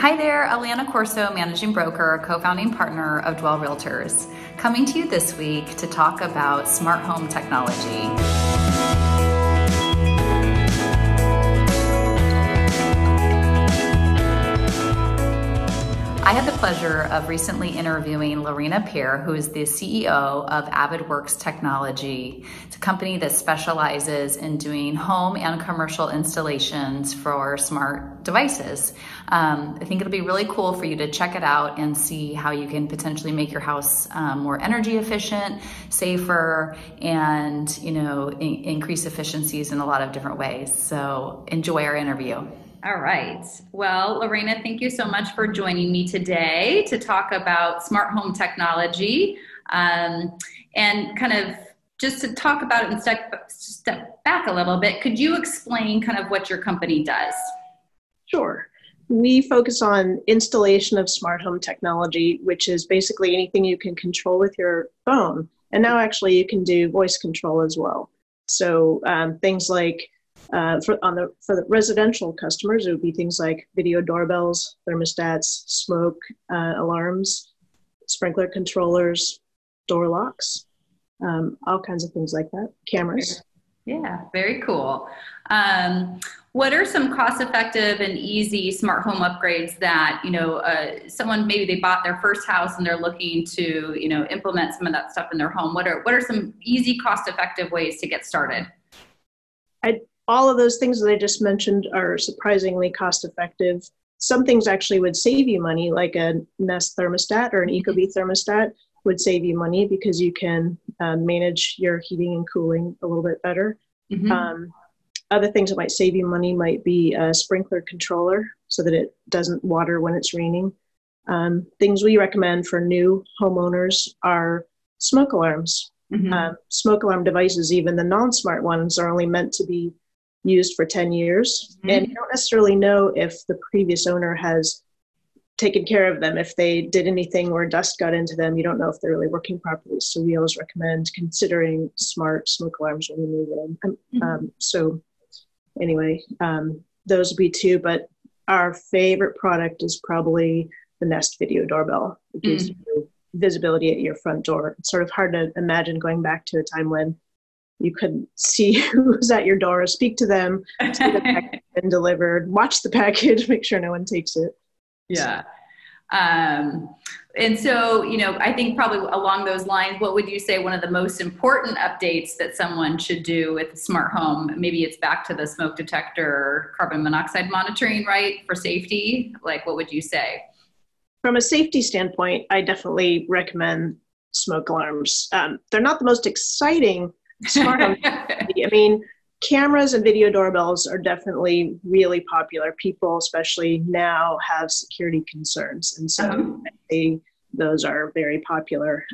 Hi there, Alana Corso, Managing Broker, co-founding partner of Dwell Realtors, coming to you this week to talk about smart home technology. I had the pleasure of recently interviewing Lorena Peer, who is the CEO of AvidWorks Technology. It's a company that specializes in doing home and commercial installations for smart devices. I think it'll be really cool for you to check it out and see how you can potentially make your house more energy efficient, safer, and increase efficiencies in a lot of different ways. So enjoy our interview. All right. Well, Lorena, thank you so much for joining me today to talk about smart home technology and kind of just to talk about it and step back a little bit. Could you explain kind of what your company does? Sure. We focus on installation of smart home technology, which is basically anything you can control with your phone. And now actually you can do voice control as well. So things like for the residential customers, it would be things like video doorbells, thermostats, smoke alarms, sprinkler controllers, door locks, all kinds of things like that, cameras. Yeah, very cool. What are some cost-effective and easy smart home upgrades that, someone, maybe they bought their first house and they're looking to, implement some of that stuff in their home? What are some easy, cost-effective ways to get started? All of those things that I just mentioned are surprisingly cost-effective. Some things actually would save you money, like a Nest thermostat or an Ecobee thermostat would save you money because you can manage your heating and cooling a little bit better. Mm-hmm. Other things that might save you money might be a sprinkler controller so that it doesn't water when it's raining. Things we recommend for new homeowners are smoke alarms. Mm-hmm. Smoke alarm devices, even the non-smart ones, are only meant to be used for 10 years. Mm-hmm. And you don't necessarily know if the previous owner has taken care of them. If they did anything where dust got into them, you don't know if they're really working properly. So we always recommend considering smart smoke alarms when you move in. So anyway, those would be two, but our favorite product is probably the Nest video doorbell. It gives you visibility at your front door. It's sort of hard to imagine going back to a time when you couldn't see who's at your door, speak to them, see the package been delivered, watch the package, make sure no one takes it. Yeah. And so, I think probably along those lines, what would you say one of the most important updates that someone should do with a smart home? Maybe it's back to the smoke detector, carbon monoxide monitoring, right? For safety. Like, what would you say? From a safety standpoint, I definitely recommend smoke alarms. They're not the most exciting smart home. I mean, cameras and video doorbells are definitely really popular. People, especially now, have security concerns. And so those are very popular.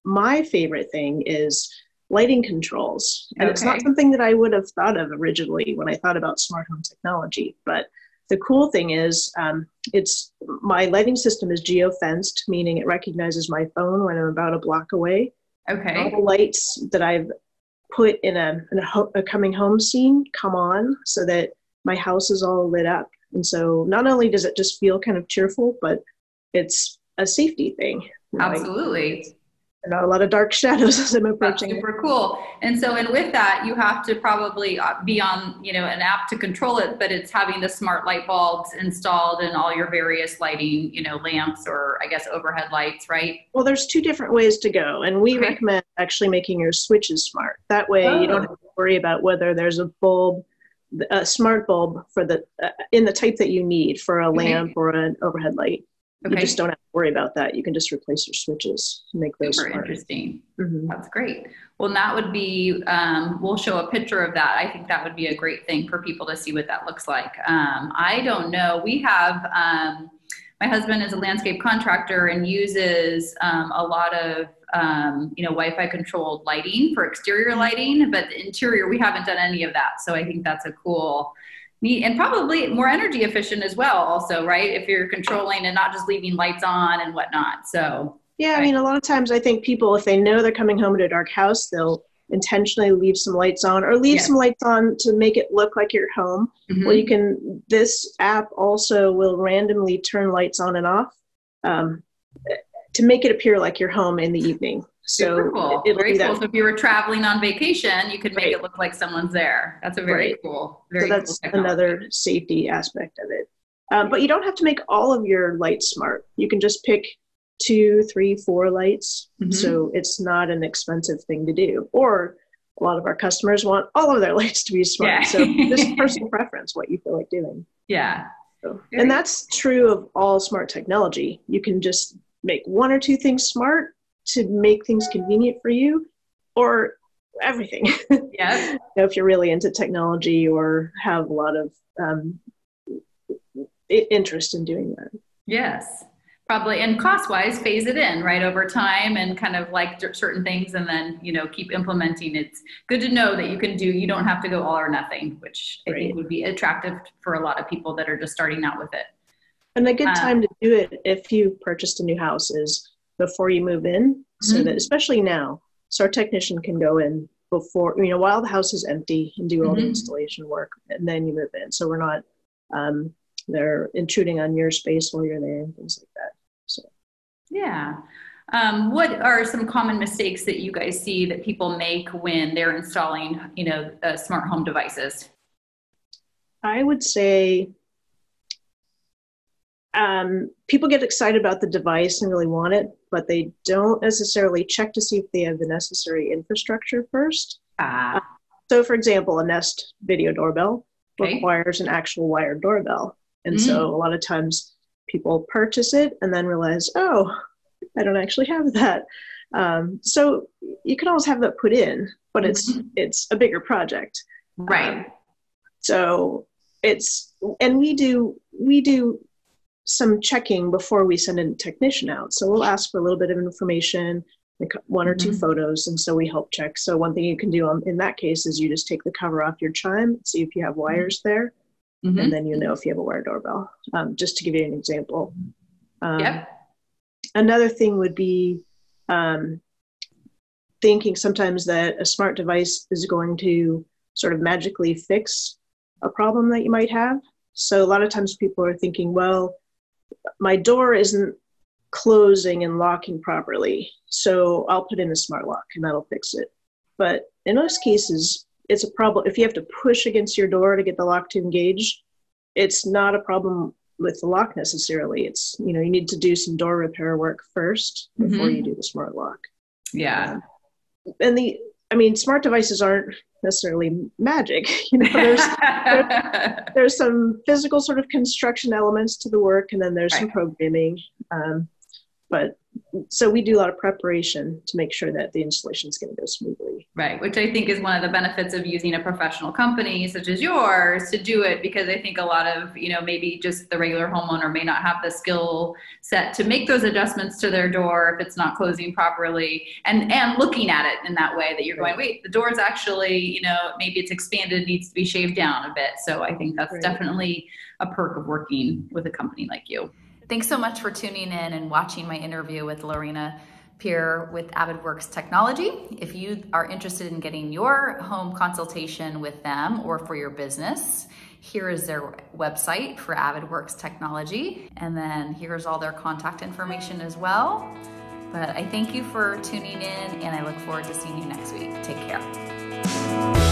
My favorite thing is lighting controls. And it's not something that I would have thought of originally when I thought about smart home technology. But the cool thing is my lighting system is geo-fenced, meaning it recognizes my phone when I'm about a block away. Okay. All the lights that I've put in a coming home scene come on so that my house is all lit up. And so not only does it just feel kind of cheerful, but it's a safety thing. Absolutely. There are a lot of dark shadows as I'm approaching. That's super cool. And with that, you have to probably be on, an app to control it, but it's having the smart light bulbs installed and all your various lighting, lamps or I guess overhead lights, right? Well, there's two different ways to go. And we recommend actually making your switches smart. That way you don't have to worry about whether there's a bulb, a smart bulb for in the type that you need for a lamp or an overhead light. You just don't have to worry about that. You can just replace your switches to make those super smart. Interesting. Mm-hmm. That's great. Well, that would be, we'll show a picture of that. I think that would be a great thing for people to see what that looks like. I don't know. We have, my husband is a landscape contractor and uses a lot of, Wi-Fi controlled lighting for exterior lighting, but the interior, we haven't done any of that. So I think that's a cool and probably more energy efficient as well also, right? If you're controlling and not just leaving lights on and whatnot. So yeah, I mean, a lot of times I think people, if they know they're coming home to a dark house, intentionally leave some lights on or leave some lights on to make it look like you're home. Well, this app also will randomly turn lights on and off to make it appear like you're home in the evening. So cool. Very cool. So if you were traveling on vacation, you could make it look like someone's there. That's a very cool, very cool technology. That's another safety aspect of it. But you don't have to make all of your lights smart. You can just pick 2, 3, 4 lights. So it's not an expensive thing to do. Or a lot of our customers want all of their lights to be smart. So just personal preference, what you feel like doing. Yeah. So, and that's true of all smart technology. You can just make 1 or 2 things smart to make things convenient for you, or everything. Yeah. If you're really into technology or have a lot of interest in doing that. Yes, probably. And cost-wise, phase it in right over time and kind of like certain things, and then, keep implementing. It's good to know that you don't have to go all or nothing, which I think would be attractive for a lot of people that are just starting out with it. And a good time to do it if you purchased a new house is before you move in, so that especially now, so our technician can go in before, while the house is empty and do all the installation work, and then you move in. So we're not, they're intruding on your space while you're there and things like that. So, yeah. What are some common mistakes that you guys see that people make when they're installing, smart home devices? I would say, people get excited about the device and really want it, but they don't necessarily check to see if they have the necessary infrastructure first. So for example, a Nest video doorbell requires an actual wired doorbell. And so a lot of times people purchase it and then realize, oh, I don't actually have that. So you can always have that put in, but it's a bigger project. Right. So and we do some checking before we send a technician out. So we'll ask for a little bit of information, like 1 or 2 photos. And so we help check. So one thing you can do in that case is you just take the cover off your chime, see if you have wires there, and then you know if you have a wired doorbell, just to give you an example. Another thing would be thinking sometimes that a smart device is going to sort of magically fix a problem that you might have. So a lot of times people are thinking, well, my door isn't closing and locking properly, so I'll put in a smart lock and that'll fix it. But in most cases, it's a problem. If you have to push against your door to get the lock to engage, it's not a problem with the lock necessarily. It's, you need to do some door repair work first before you do the smart lock. Yeah. And smart devices aren't necessarily magic. There's some physical sort of construction elements to the work, and then there's some programming. But so we do a lot of preparation to make sure that the installation is going to go smoothly. Right, which I think is one of the benefits of using a professional company such as yours to do it, because I think a lot of, maybe just the regular homeowner may not have the skill set to make those adjustments to their door if it's not closing properly, and looking at it in that way that you're going, wait, the door is actually, maybe it's expanded, needs to be shaved down a bit. So I think that's definitely a perk of working with a company like you. Thanks so much for tuning in and watching my interview with Lorena Peer with AvidWorks Technology. If you are interested in getting your home consultation with them or for your business, here is their website for AvidWorks Technology. And then here's all their contact information as well. But I thank you for tuning in, and I look forward to seeing you next week. Take care.